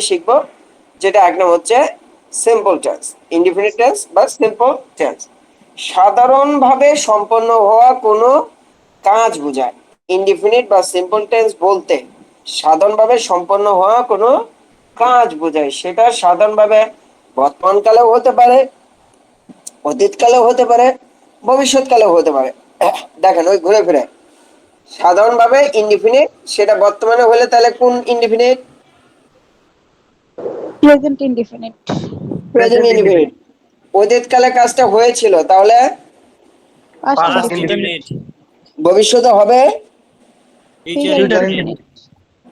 শিখবো, যেটা এক নাম হচ্ছে সিম্পল টেন্স, ইনডিফিনিট টেন্স বা সিম্পল টেন্স। সাধারণভাবে সম্পন্ন হওয়া কোনো কাজ বোঝায়। ইনডিফিনিট বা সিম্পল টেন্স বলতে সাধারণভাবে সম্পন্ন হওয়া কোনো কাজ বোঝায়। সেটা সাধারণভাবে বর্তমানকালেও হতে পারে, অতীতকালেও হতে পারে, ভবিষ্যৎকালেও হতে পারে। দেখেন ওই ঘুরে ফিরে সাধারণভাবে ইনডিফিনিট, সেটা বর্তমানে হলে তাহলে কোন indefinite? Present indefinite. Present indefinite. অতীতকালে কাজটা হয়েছিল তাহলে পাস্ট ইনডিফিনিট। ভবিষ্যতে হবে future indefinite.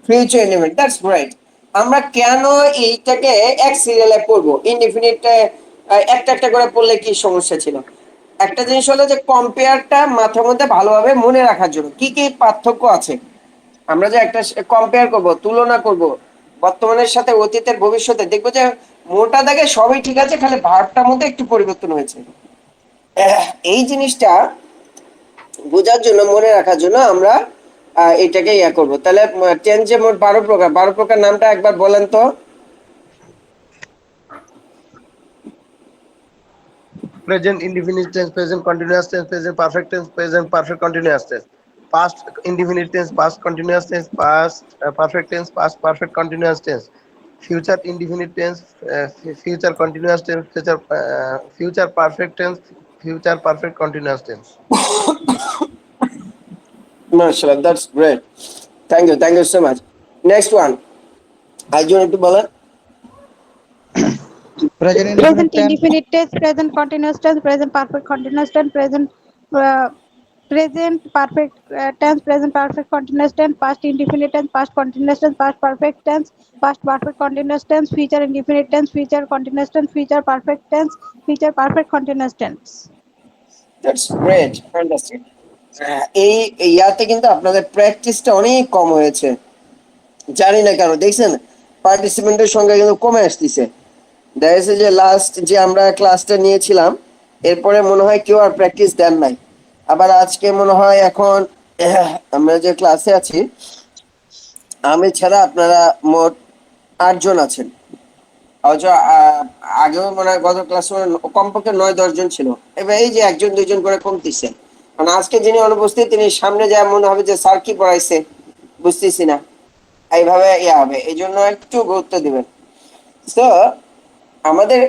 Future indefinite. That's right. আমরা কেন এইটাকে এক সিরিয়ালে পড়বো? ইনডিফিনিট একটা একটা করে পড়লে কি সমস্যা ছিল? একটা জিনিস হলো যে কম্পেয়ারটা মাথার মধ্যে ভালোভাবে মনে রাখার জন্য কি কি পার্থক্য আছে। আমরা যে একটা কম্পেয়ার করব, তুলনা করব বর্তমানের সাথে অতীতের, ভবিষ্যতে, দেখবো যে মোটা দাগে সবই ঠিক আছে, খালি ভার্বটার মধ্যে একটু পরিবর্তন হয়েছে। এই জিনিসটা বোঝার জন্য, মনে রাখার জন্য আমরা এটাকে ইয়া করবো। তাহলে টেন্স যে মোট 12 প্রকার, 12 প্রকার নামটা একবার বলেন তো। Present indefinite tense, present continuous tense, present perfect tense, present perfect continuous tense, past indefinite tense, past continuous tense, past perfect tense, past perfect continuous tense, future indefinite tense, future continuous tense, future perfect tense, future perfect continuous tense. মাশাআল্লাহ, that's great. Thank you so much. Next one আইজন একটু বলেন। Present Present indefinite tense. indefinite tense, present continuous tense, present perfect continuous tense, present perfect tense, present perfect continuous tense, past indefinite tense, past continuous tense, past perfect tense, past perfect continuous tense, future indefinite tense, future continuous tense, future perfect tense, future perfect continuous tense. That's great, fantastic. এই ইয়াতে কিন্তু আপনাদের প্র্যাকটিসটা অনেক কম হয়েছে, জানি না কেন। দেখছেন পার্টিসিপেন্টের সংখ্যা কিন্তু কমে আসতেছে। দেখা যাচ্ছে যে লাস্ট যে আমরা ক্লাসটা নিয়েছিলাম এরপরে মনে হয় কেউ আর প্র্যাকটিস দেন নাই। আবার আজকে মনে হয় এখন আমরা যে ক্লাসে আছি আমি ছাড়া আপনারা মোট 8 জন আছেন। অথচ আগেও মনে হয় গত ক্লাসে কমপক্ষে 9-10 জন ছিল। এবার এই যে 1-2 জন করে কমতেছে। মানে আজকে যিনি অনুপস্থিত তিনি সামনে যা মনে হবে যে স্যার কি পড়াইছে বুঝতেছি না, এইভাবে ইয়া হবে। এই জন্য একটু গুরুত্ব দিবেন। তো আমাদের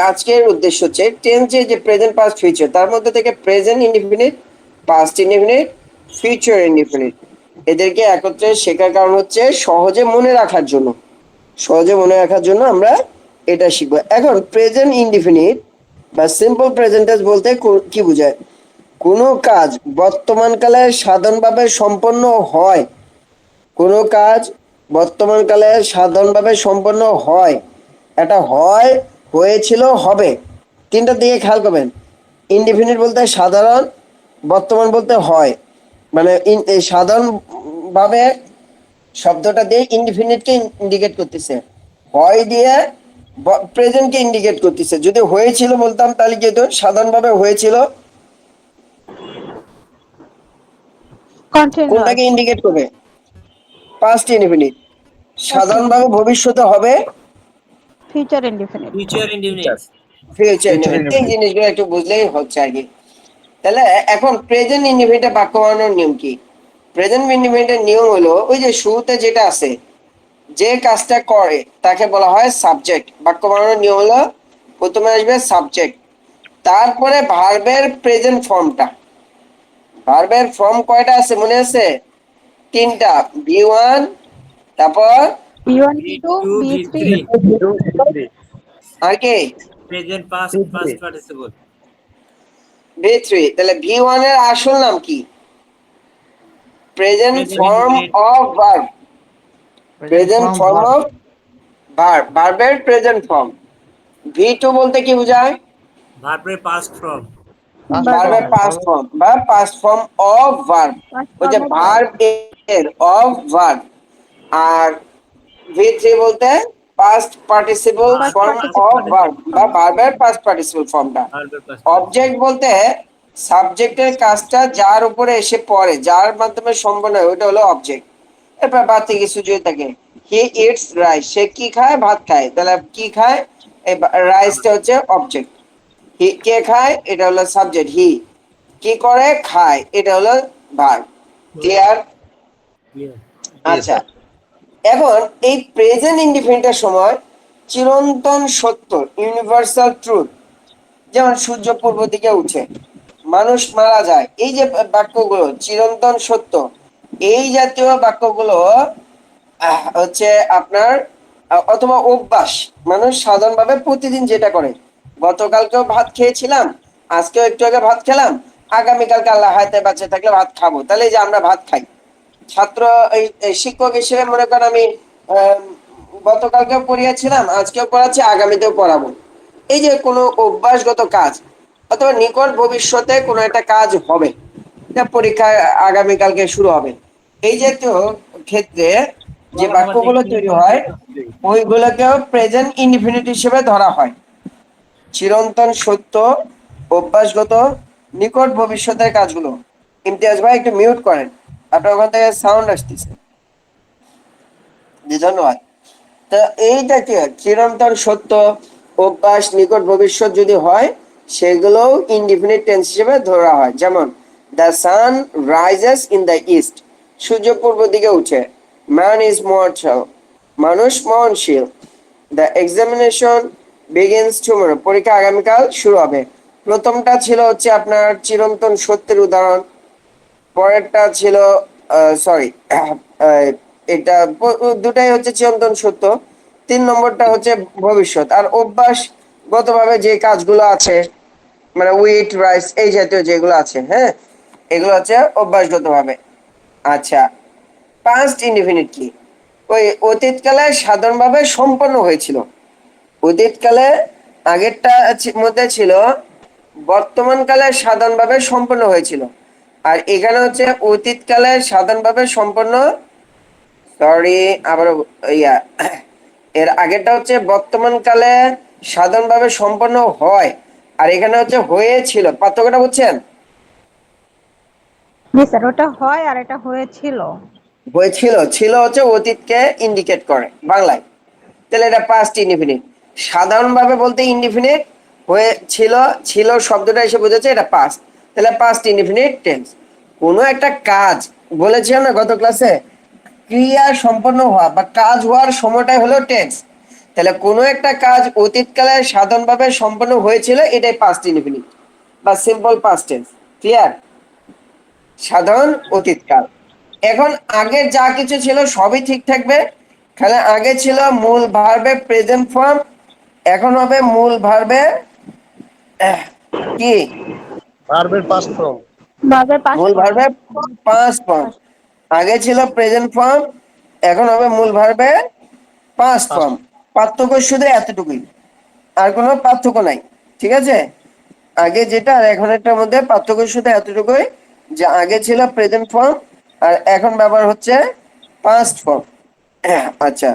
আজকের উদ্দেশ্য হচ্ছে টেন্সের যে প্রেজেন্ট, পাস্ট, ফিউচার, তার মধ্যে থেকে present indefinite, past indefinite, future indefinite, এদেরকে একত্রে শেখার কারণ হচ্ছে সহজে মনে রাখার জন্য। সহজে মনে রাখার জন্য আমরা এটা শিখবো। এখন প্রেজেন্ট ইনডিফিনিট বা সিম্পল প্রেজেন্ট টেন্স বলতে কি বোঝায়? কোনো কাজ বর্তমানকালে সাধারণভাবে সম্পন্ন হয়, কোনো কাজ বর্তমানকালে সাধারণভাবে সম্পন্ন হয়, এটা হয়, হয়েছিল, হবে, তিনটার দিকে খেয়াল করবেন। ইনডিফিনিট বলতে সাধারণ, বর্তমান বলতে হয়, মানে সাধারণভাবে শব্দটা দিয়ে ইনডিফিনিটকে ইন্ডিকেট করতেছে, হয় দিয়ে প্রেজেন্টকে ইন্ডিকেট করতেছে। যদি হয়েছিল বলতাম তাহলে কি হতো? সাধারণভাবে হয়েছিল কোনটাকে Continuous. ইন্ডিকেট করবে? Past indefinite. Past সাধারণভাবে indefinite. ভবিষ্যতে হবে Future indefinite. Future indefinite. Future Future indefinite. এই indefinite. জিনিসগুলো একটু বুঝলেই হচ্ছে আর কি। তাহলে এখন প্রেজেন্ট ইনডিফিনিটে বাক্য বানানোর নিয়ম কি? প্রেজেন্ট ইনডিফিনিটের নিয়ম হলো ওই যে শুরুতে যেটা আছে, যে কাজটা করে তাকে বলা হয় সাবজেক্ট। বাক্য বানানোর নিয়ম হলো প্রথমে আসবে সাবজেক্ট, তারপরে ভার্বের প্রেজেন্ট ফর্মটা। ভার্বের ফর্ম কয়টা আছে মনে আছে? 3টা। V1, তারপর B1, V B2, two V B3. Three আর কি present past past participle. V3। তাহলে V1 এর আসল নাম কি? Present present form indefinite. Of verb. Present present form form verb. Of verb, ভার্বের প্রেজেন্ট ফর্ম। V2 বলতে কি বোঝায়? ভার্বের পাস্ট ফর্ম। Past Verb ভার্বের form. পাস্ট ফর্ম বা past form of verb. past ওই যে form of verb. ভার্ব এর অফ ভার্ব। আর V3 বলতে past participle Past Past form past of participle verb বা form. ভার্বের পাস্ট পার্টিসিপল ফর্মটা। ভার্বের পাস্ট অবজেক্ট পার্টিসিপল। বলতে সাবজেক্টের কাজটা যার উপরে এসে পড়ে, যার মাধ্যমে সম্পন্ন হয়, ওটা হলো অবজেক্ট। এরপর বাড়তি কিছু যদি থাকে হি ইটস রাইস, সে কি খায়? ভাত খায়। তাহলে কি খায়? এই রাইসটা হচ্ছে অবজেক্ট। হি কে খায়? এটা হলো সাবজেক্ট। হি কি করে? খায়। এটা হলো ভার্ব। ক্লিয়ার? Clear. জি আচ্ছা, স্যার। এখন এই প্রেজেন্ট ইনডিফিনিটের সময় চিরন্তন সত্য, ইউনিভার্সাল ট্রুথ, যেমন সূর্য পূর্ব দিকে উঠে, মানুষ মারা যায়, এই যে বাক্যগুলো চিরন্তন সত্য, এই জাতীয় বাক্যগুলো হচ্ছে আপনার অথবা অভ্যাস, মানুষ সাধারণভাবে প্রতিদিন যেটা করে, গতকালকেও ভাত খেয়েছিলাম, আজকেও একটু আগে ভাত খেলাম, আগামীকালকে আল্লাহ হায়াতে বাঁচে থাকলে ভাত খাবো, তাহলে এই যে আমরা ভাত খাই। ছাত্র এই শিক্ষক হিসেবে মনে করেন আমি আহ, গতকালকেও পড়িয়েছিলাম, আজকেও পড়াচ্ছি, আগামীতেও পড়াবো। এই যে কোনো অভ্যাসগত কাজ, অথবা নিকট ভবিষ্যতে কোনো একটা কাজ হবে, এটা পরীক্ষা আগামীকালকে শুরু হবে, এই জাতীয় ক্ষেত্রে যে বাক্যগুলো তৈরি হয় ওইগুলোকেও প্রেজেন্ট ইনডিফিনিট হিসেবে ধরা হয়। চিরন্তন সত্য, অভ্যাসগত, নিকট ভবিষ্যতের কাজগুলো। ইমতিয়াজ ভাই একটু মিউট করেন, আপনার ওখান থেকে সাউন্ড আসতেছে। জি ধন্যবাদ। তো এইটা কি চিরন্তন সত্য, অভ্যাস, নিকট ভবিষ্যৎ যদি হয়, সেগুলোও ইনডিফিনিট টেন্স হিসেবে ধরা হয়। যেমন the sun rises in the east, সূর্য পূর্ব দিকে উঠে। ম্যান ইজ মর্টাল, মানুষ মরণশীল। দ্য এক্সামিনেশন বিগিনস টুমরো, পরীক্ষা আগামীকাল শুরু হবে। প্রথমটা ছিল হচ্ছে আপনার চিরন্তন সত্যের উদাহরণ, পরেরটা ছিল সরি এটা দুটাই হচ্ছে চিরন্তন সত্য, 3 নম্বরটা হচ্ছে ভবিষ্যৎ। আর অভ্যাসগতভাবে যে কাজগুলো আছে, মানে উইট রাইস এই জাতীয় যেগুলো আছে, হ্যাঁ, এগুলো হচ্ছে অভ্যাসগতভাবে। আচ্ছা, পাস্ট ইনডিফিনিট কি? ওই অতীতকালে সাধারণভাবে সম্পন্ন হয়েছিল। অতীতকালে আগেরটা মধ্যে ছিল বর্তমানকালে সাধারণভাবে সম্পন্ন হয়েছিল, আর এখানে হচ্ছে অতীতকালে সাধারণভাবে সম্পন্ন, সরি আবার ইয়া, এর আগেরটা হচ্ছে বর্তমানকালে সাধারণভাবে সম্পন্ন হয়, আর এখানে হচ্ছে হয়েছিল। পার্থক্যটা বুঝছেন? জি স্যার, ওটা হয় আর এটা হয়েছিল। হয়েছিল, ছিল হচ্ছে অতীতকে ইন্ডিকেট করে বাংলায়, তাহলে এটা পাস্ট ইনডিফিনিট। সাধারণভাবে বলতে ইনডিফিনিট, হয়েছিল, ছিল শব্দটা এসে বোঝাচ্ছে এটা পাস্ট, তাহলে পাস্ট ইনডিফিনিট টেন্স। কোনো একটা কাজ, বলেছিলাম না গত ক্লাসে, ক্রিয়া সম্পন্ন হওয়া বা কাজ হওয়ার সময়টাই হলো টেন্স। তাহলে কোনো একটা কাজ অতীতকালে সাধারণভাবে সম্পন্ন হয়েছিল, এটাই পাস্ট ইনডিফিনিট বা সিম্পল পাস্ট টেন্স। ক্লিয়ার? সাধারণ অতীতকাল। এখন আগে যা কিছু ছিল সবই ঠিক থাকবে, খালি আগে ছিল মূল ভার্বে প্রেজেন্ট ফর্ম, এখন হবে মূল ভার্বে কি, ভার্বের পাস্ট ফর্ম। ভার্বের পাস্ট মূল ফর্ম। ভার্বে পাস্ট ফর্ম। আগে ছিল প্রেজেন্ট ফর্ম, এখন হবে মূল ভার্বে পাস্ট পাস্ট। ফর্ম। পার্থক্য শুধু এতটুকুই, আর কোনো পার্থক্য নাই। ঠিক আছে? আগে যেটা আর এখন এটার মধ্যে পার্থক্য শুধু এতটুকুই, যে আগে ছিল প্রেজেন্ট ফর্ম আর এখন ব্যবহার হচ্ছে পাস্ট ফর্ম। আচ্ছা,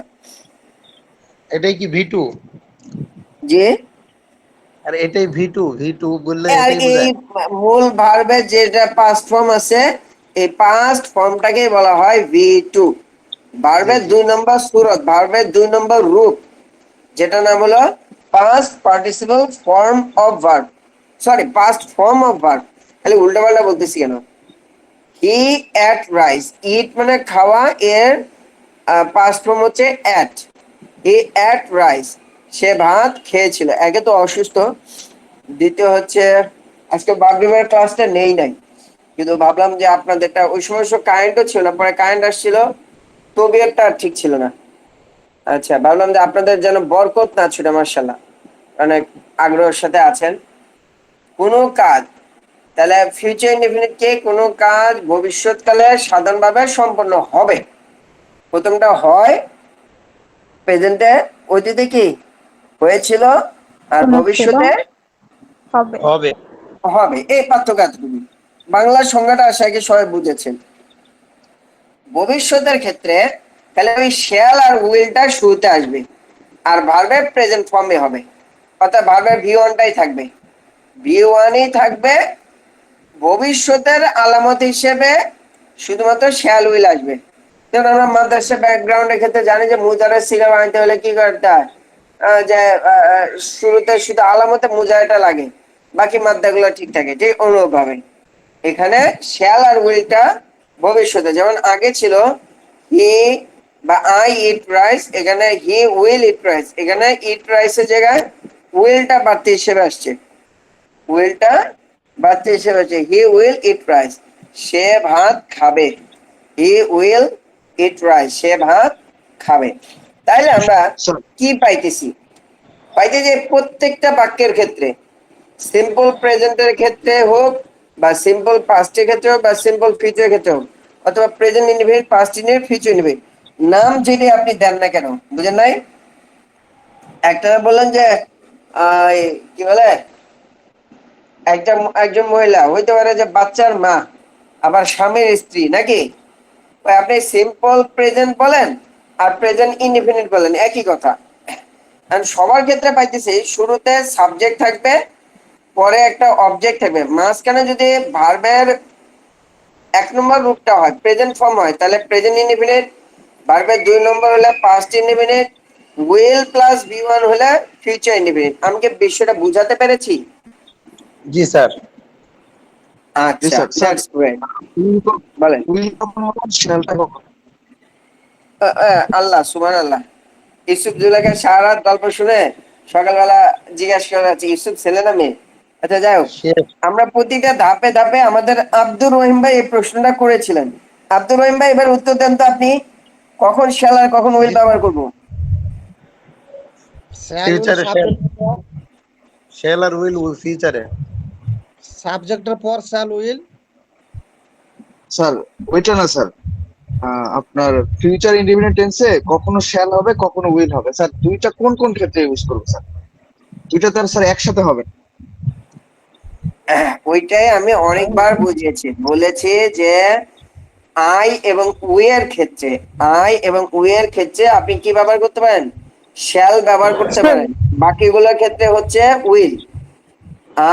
এটাই কি ভি টু? যে আর এটাই ভি টু বললে আর এটাই এই বোঝায়। মূল ভার্বের যেটা পাস্ট ফর্ম আছে, এই পাস্ট ফর্মটাকেই বলা হয় ভি2। জি ভার্বের জি। 2 নম্বর সূরত, ভার্বের 2 নম্বর রূপ, যেটা নাম হলো past participle form of verb, sorry past form of verb. খালি উল্টাপাল্টা বলতেছি কেন? হি অ্যাট রাইস, ইট মানে খাওয়া, এর পাস্ট ফর্ম হচ্ছে অ্যাট। হি অ্যাট রাইস, সে ভাত খেয়েছিল। একে তো অসুস্থ, দ্বিতীয় হচ্ছে আজকে বাগডুমের ক্লাসটা নেই নাই, কিন্তু ভাবলাম যে আপনাদেরটা, ওই সময় কারেন্টও ছিল না, পরে কারেন্ট আসছিল, তবিয়তটা আর ঠিক ছিল না। আচ্ছা, ভাবলাম যে আপনাদের যেন বরকত না ছুটে, মার্শাল্লাহ অনেক আগ্রহের সাথে আছেন। কোনো কাজ, তাহলে ফিউচার ইনডেফিনিট কে কোনো কাজ ভবিষ্যৎকালে সাধারণভাবে সম্পন্ন হবে। প্রথমটা হয় প্রেজেন্টে, অতীতে কি হয়েছিল, আর শুনেছিল, ভবিষ্যতে হবে। হবে। হবে। এই পার্থক্য এতটুকু। বাংলা সংজ্ঞাটা আশা করি সবাই বুঝেছেন। ভবিষ্যতের ক্ষেত্রে তাহলে ওই শ্যাল আর উইলটা শুরুতে আসবে, আর ভার্বের প্রেজেন্ট ফর্মে হবে, অর্থাৎ ভার্বের ভি1টাই থাকবে, ভি1ই থাকবে। ভবিষ্যতের আলামত হিসেবে শুধুমাত্র শ্যাল উইল আসবে, যেমন আমরা মাদ্রাসা ব্যাকগ্রাউন্ডের ক্ষেত্রে জানি যে মুজারের সিগা বানাইতে হলে কি করতে হয়, যে শুরুতে শুধু আলামতে মুজারেটা লাগে, বাকি মাদ্দাগুলো ঠিক থাকে। যে অনুরূপভাবে এখানে শ্যাল আর উইলটা ভবিষ্যতে, যেমন আগে ছিল হি বা আই ইট রাইস, এখানে হি উইল ইট রাইস, এখানে ইট রাইসের জায়গায় উইলটা বাড়তি হিসেবে আসছে, উইলটা বাড়তি হিসেবে আসছে। হি উইল ইট রাইস, সে ভাত খাবে। হি উইল ইট রাইস, সে ভাত খাবে। তাইলে আমরা কি পাইতেছি? পাইতেছি প্রত্যেকটা বাক্যের ক্ষেত্রে, সিম্পল প্রেজেন্টের ক্ষেত্রে হোক বা সিম্পল পাস্টের ক্ষেত্রে হোক বা সিম্পল ফিউচারের ক্ষেত্রে হোক, অথবা present indefinite, past indefinite, future indefinite, নাম যেটি আপনি দেন না কেন, বুঝেন নাই? একটা বললেন যে কি বলে, একজন মহিলা হইতে পারে যে বাচ্চার মা, আবার স্বামীর স্ত্রী, নাকি? আপনি সিম্পল প্রেজেন্ট বলেন আর প্রেজেন্ট ইনডিফিনিট বলেন, একই কথা। সবার ক্ষেত্রে পাইতেছি শুরুতে সাবজেক্ট থাকবে, পরে একটা অবজেক্ট থাকবে, মাঝখানে যদি ভার্বের 1 নম্বর রূপটা হয় প্রেজেন্ট ফর্ম হয়, তাহলে প্রেজেন্ট ইনডিফিনিট, ভার্বের 2 নম্বর হলে past indefinite, will plus V1 হলে ফিউচার ইনডিফিনিট। আমি কি বিষয়টা বুঝাতে পেরেছি? জি স্যার। আচ্ছা, দ্যাটস গ্রেট। বলেন। আল্লাহ সুবহানাল্লাহ। ইউসুফ জুলেখার সারা রাত গল্প শুনে সকালবেলা জিজ্ঞাসা করা যাচ্ছে ইউসুফ ছেলে না মেয়ে? আচ্ছা, যাই হোক, আমরা প্রতিটা ধাপে ধাপে আমাদের আব্দুর রহিম ভাই এই প্রশ্নটা করেছিলেন। আব্দুর রহিম ভাই, এবার উত্তর দেন তো আপনি, কখন শ্যাল আর কখন উইল ব্যবহার করব? ফিউচারে শ্যাল আর উইল ফিউচারে। সাবজেক্টের পর শ্যাল উইল। স্যার ওইটা না স্যার, আপনার ফিউচার ইনডিফিনিট টেন্সে কখনো শ্যাল হবে কখনো উইল হবে। স্যার দুইটা কোন কোন ক্ষেত্রে ইউজ করবো স্যার? দুইটা তো আর স্যার একসাথে হবে না। ওইটাই আমি অনেকবার বুঝিয়েছি, বলেছি যে আই এবং উই এর ক্ষেত্রে, আই এবং উই এর ক্ষেত্রে আপনি কি ব্যবহার করতে পারেন? শ্যাল ব্যবহার করতে পারেন। বাকিগুলোর ক্ষেত্রে হচ্ছে উইল।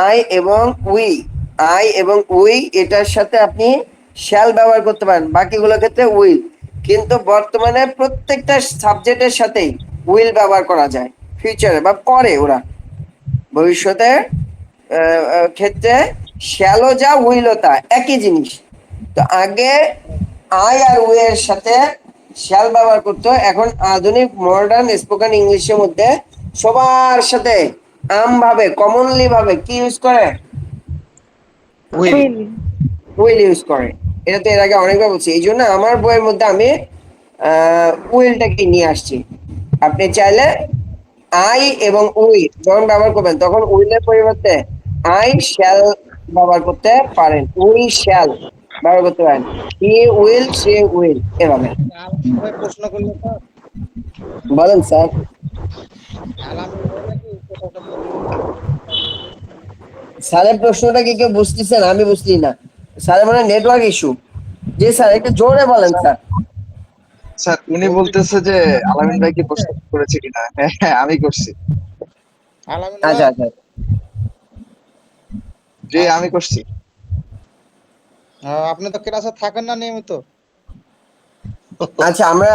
আই এবং উই, আই এবং উই এটার সাথে আপনি শ্যাল ব্যবহার করতে পারেন, বাকিগুলোর ক্ষেত্রে উইল। কিন্তু বর্তমানে প্রত্যেকটা সাবজেক্টের সাথেই উইল ব্যবহার করা যায়, ফিউচারে বা পরে, ওরা ভবিষ্যতে ক্ষেত্রে শ্যালও যা উইলও তা একই জিনিস। তো আগে আই আর উই এর সাথে শ্যাল ব্যবহার করতো, এখন আধুনিক মডার্ন স্পোকেন ইংলিশের মধ্যে সবার সাথে আমভাবে কমনলি ভাবে কি ইউজ করে? উইল। উইল ইউজ করে। এটা তো এর আগে অনেকবার বলছি, এই জন্য আমার বইয়ের মধ্যে আমি উইলটাকে নিয়ে আসছি। আপনি চাইলে আই এবং উই যখন ব্যবহার করবেন তখন উইলের পরিবর্তে আই শ্যাল ব্যবহার করতে পারেন, উই শ্যাল ব্যবহার করতে পারেন, হি উইল, সে উইল, এভাবে। আলামিন প্রশ্ন করলে তো বলেন স্যার। আলামিন বলে কি সেটা তো স্যারের প্রশ্নটা কি কেউ বুঝতেছেন? আমি বুঝছি না, স্যারের মানে নেটওয়ার্ক ইস্যু। জি স্যার, একটু জোরে বলেন স্যার। স্যার উনি বলতেছে যে আলামিন ভাই কি প্রশ্ন করেছে কিনা। হ্যাঁ হ্যাঁ, আমি করছি। আলামিন আচ্ছা ভাই আচ্ছা জি আমি করছি। আপনি তো ক্লাসে থাকেন না নিয়মিত। আচ্ছা, আমরা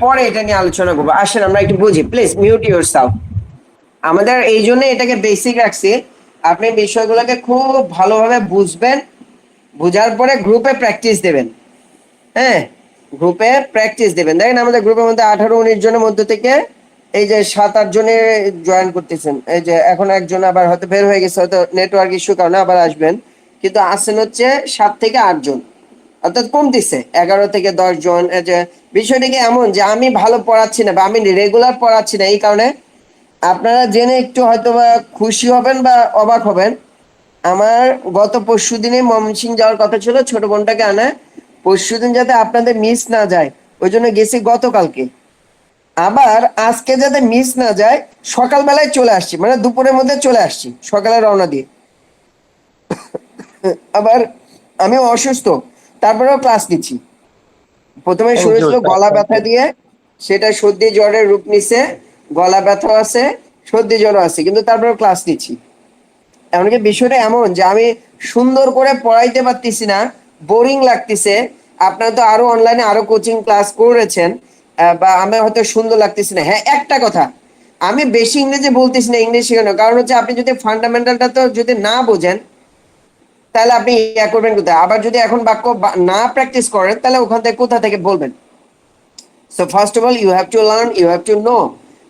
পরে এটা নিয়ে আলোচনা করবো। আসেন আমরা একটু বুঝি, প্লিজ মিউট ইউরসেলফ। আমাদের এই জন্য এটাকে বেসিক রাখছি, আপনি বিষয়গুলোকে খুব ভালোভাবে বুঝবেন, বুঝার পরে গ্রুপে প্র্যাকটিস দেবেন। হ্যাঁ, গ্রুপে প্র্যাকটিস দেবেন। দেখেন আমাদের গ্রুপের মধ্যে 18-19 জনের মধ্যে থেকে এই যে 7-8 জনে জয়েন করতেছেন, এই যে এখন একজন আবার হয়তো বের হয়ে গেছে, হয়তো নেটওয়ার্ক ইস্যু কারণে আবার আসবেন, কিন্তু আসেন হচ্ছে 7 থেকে 8 জন, অর্থাৎ কমতেছে 11 থেকে 10 জন। এই যে বিষয়টা কি এমন যে আমি ভালো পড়াচ্ছি না বা আমি রেগুলার পড়াচ্ছি না, এই কারণে আপনারা জেনে একটু হয়তো বা খুশি হবেন বা অবাক হবেন। আমার গত পরশুদিনে ময়মনসিংহ যাওয়ার কথা ছিল ছোট বোনটাকে আনা, পরশুদিন যাতে আপনাদের মিস না যায় ওই জন্য গেছি গতকালকে। আবার আজকে যাতে মিস না যায় সকালবেলায় চলে আসছি, মানে দুপুরের মধ্যে চলে আসছি, সকালে রওনা দিয়ে। আবার আমিও অসুস্থ, তারপরেও ক্লাস নিচ্ছি। প্রথমে শুরু হয়েছিল গলা ব্যথা দিয়ে, সেটা সর্দি জ্বরের রূপ নিছে, গলা ব্যথা আছে, সর্দি জ্বর আছে, কিন্তু তারপরেও ক্লাস নিচ্ছি। এমনকি বিষয়টা এমন যে আমি সুন্দর করে পড়াইতে পারতেছি না, বোরিং লাগতেছে, আপনারা তো আরো অনলাইনে আরো কোচিং ক্লাস করেছেন, বা আমার হয়তো সুন্দর লাগতেছে না। হ্যাঁ, একটা কথা, আমি বেশি ইংরেজি বলতেছি না ইংলিশ শেখানো, কারণ হচ্ছে আপনি যদি ফান্ডামেন্টালটা তো যদি না বোঝেন তাহলে আপনি ইয়া করবেন কোথায়? আবার যদি এখন বাক্য না প্র্যাকটিস করেন তাহলে ওখান থেকে কোথা থেকে বলবেন? So first of all you have to learn, you have to know.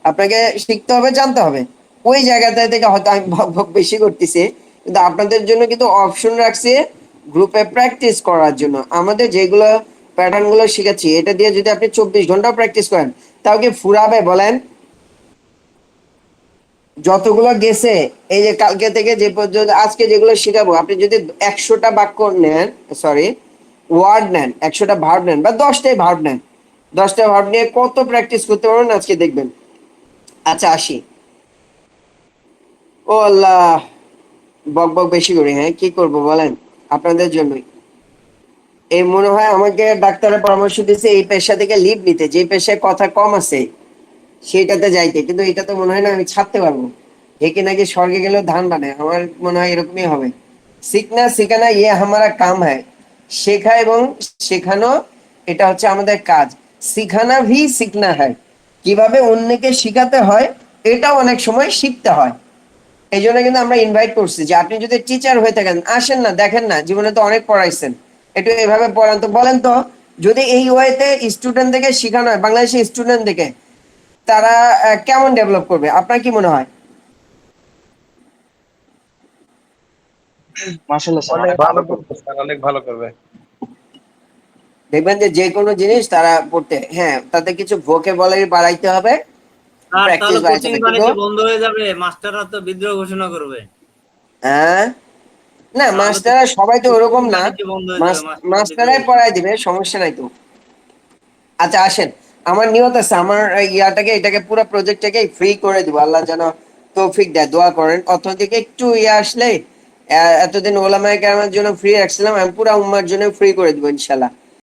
আপনাকে শিখতে হবে, জানতে হবে। ওই জায়গাটা থেকে হয়তো আমি বক বক বেশি করতেছি, কিন্তু আপনাদের জন্য কিন্তু অপশন রাখছি গ্রুপে প্র্যাকটিস করার জন্য। আমাদের যেগুলো প্যাটার্ন গুলো শিখাচ্ছি এটা দিয়ে যদি আপনি 24 ঘন্টা প্র্যাকটিস করেন তাও কি ফুরাবে বলেন? যতগুলো গেছে এই যে কালকে থেকে যে পর্যন্ত আজকে যেগুলো শিখাবো, আপনি যদি 100টা বাক্য নেন, সরি ওয়ার্ড নেন, 100টা ভার্ব নেন বা 10টাই ভার্ব নেন, 10টা ভার্ব নিয়ে কত প্র্যাকটিস করতে পারবেন আজকে দেখবেন। আচ্ছা আসি। ও আল্লাহ, বক বক বেশি করি, হ্যাঁ কি করব বলেন, আপনাদের জন্যই। এই মনে হয় আমাকে ডাক্তারের পরামর্শ দিয়েছে এই পেশা থেকে লিভ নিতে, যে পেশায় কথা কম আছে সেইটাতে যাইতে, কিন্তু এটা তো মনে হয় না আমি ছাড়তে পারবো। একে নাকি স্বর্গে গেলেও ধান বানায়, আমার মনে হয় এরকমই হবে। সিখনা সিখানা ইয়ে হামারা কাম হ্যায়, শেখা এবং শেখানো এটা হচ্ছে আমাদের কাজ। সিখানা ভি সিখনা হ্যায়, কিভাবে অন্যকে শিখাতে হয় এটাও অনেক সময় শিখতে হয়। এই জন্য কিন্তু আমরা ইনভাইট করছি যে আপনি যদি টিচার হয়ে থাকেন আসেন না, দেখেন না, জীবনে তো অনেক পড়াইছেন, একটু এভাবে পড়ান তো। বলেন তো, যদি এই ওয়েতে স্টুডেন্ট থেকে শেখানো হয়, বাংলাদেশি স্টুডেন্ট থেকে, তারা কেমন ডেভেলপ করবে আপনার কি মনে হয়? মাশাআল্লাহ স্যার, অনেক অনেক ভালো ভালো করবে। করবে স্যার, অনেক ভালো করবে। দেখবেন যে যে কোনো জিনিস তারা পড়তে, হ্যাঁ তাদের কিছু ভোকাবুলারি বাড়াইতে হবে, আর প্র্যাকটিস তাহলে বাড়াইতে কোচিং হবে, কিন্তু বাণিজ্য বন্ধ হয়ে যাবে, মাস্টাররা তো বিদ্রোহ ঘোষণা করবে। হ্যাঁ না, তাহলে তো মাস্টাররা সবাই তো কোচিং ওরকম না, বাণিজ্য বন্ধ হয়ে যাবে, মাস্টাররা বিদ্রোহ মাস্টারাই ঘোষণা পড়াই করবে। দিবে, সমস্যা নাই তো। আচ্ছা আসেন, আমার নিয়ত আছে আমার ইয়াটাকে এটাকে পুরো প্রজেক্টটাকে ফ্রি করে দিব, আল্লাহ যেন তৌফিক দেয়, দোয়া করেন। অর্থনৈতিক একটু ইয়ে আসলে, এতদিন ওলামায়ে কেরামের জন্য ফ্রি রাখছিলাম, আমি পুরো উম্মার জন্য ফ্রি করে দিব ইনশাল্লাহ।